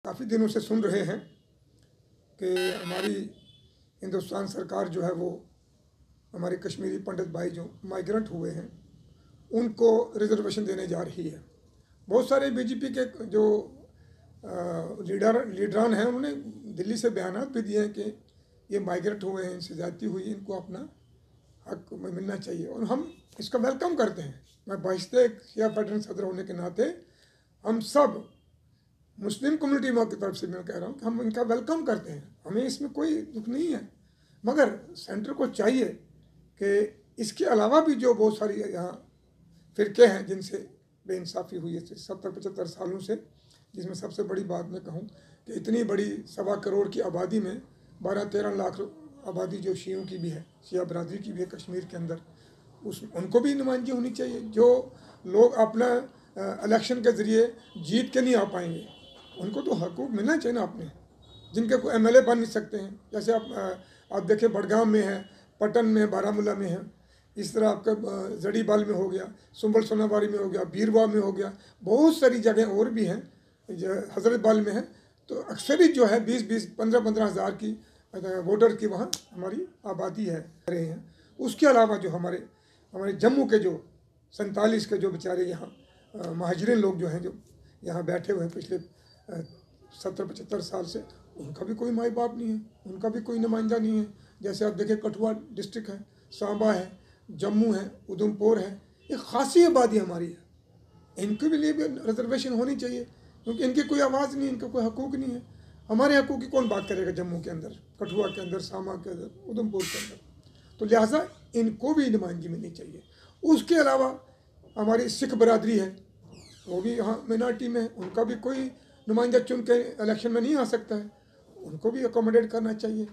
काफ़ी दिनों से सुन रहे हैं कि हमारी हिंदुस्तान सरकार जो है वो हमारे कश्मीरी पंडित भाई जो माइग्रेंट हुए हैं उनको रिजर्वेशन देने जा रही है। बहुत सारे बीजेपी के जो लीडरान हैं उन्होंने दिल्ली से बयान भी दिए हैं कि ये माइग्रेट हुए हैं, इनसे ज़्यादती हुई, इनको अपना हक मिलना चाहिए और हम इसका वेलकम करते हैं। मैं बाइस्ते शिया फेडरल सदर होने के नाते हम सब मुस्लिम कम्युनिटी की तरफ से मैं कह रहा हूँ कि हम इनका वेलकम करते हैं, हमें इसमें कोई दुख नहीं है। मगर सेंटर को चाहिए कि इसके अलावा भी जो बहुत सारी यहाँ फ़िरके हैं जिनसे बेइंसाफ़ी हुई है 70-75 सालों से, जिसमें सबसे बड़ी बात मैं कहूँ कि इतनी बड़ी 1.25 करोड़ की आबादी में 12-13 लाख आबादी जो शियों की भी है, शिया बरादरी की भी है कश्मीर के अंदर, उनको भी नुमाइंदगी होनी चाहिए। जो लोग अपना इलेक्शन के ज़रिए जीत के नहीं आ पाएंगे उनको तो हकूक़ मिलना चाहिए ना अपने, जिनके कोई एमएलए बन नहीं सकते हैं। जैसे आप देखें बड़गाम में है, पटन में, बारामूला में है, इस तरह आपका जड़ीबाल में हो गया, सुंबल सोनावारी में हो गया, बीरवा में हो गया, बहुत सारी जगह और भी हैं, हज़रतबाल में है। तो अक्सरी जो है 20-20, 15-15 हज़ार की वोटर की वहाँ हमारी आबादी है रहे हैं। उसके अलावा जो हमारे जम्मू के जो 47 के जो बेचारे यहाँ महाजरीन लोग जो हैं जो यहाँ बैठे हुए हैं पिछले 70-75 साल से, उनका भी कोई माई बाप नहीं है, उनका भी कोई नुमाइंदा नहीं है। जैसे आप देखें कठुआ डिस्ट्रिक्ट है, सांबा है, जम्मू है, उधमपुर है, ये खासी आबादी हमारी है। इनके भी लिए भी रिजर्वेशन होनी चाहिए क्योंकि इनकी कोई आवाज़ नहीं, इनका कोई हकूक़ नहीं है। हमारे हकूक़ की कौन बात करेगा जम्मू के अंदर, कठुआ के अंदर, सांबा के अंदर, उधमपुर के अंदर? तो लिहाजा इनको भी नुमाइंदगी मिलनी चाहिए। उसके अलावा हमारी सिख बरादरी है, वो भी यहाँ मिनॉरिटी में है, उनका भी कोई नुमाइंदा चुन के इलेक्शन में नहीं आ सकता है, उनको भी अकोमोडेट करना चाहिए।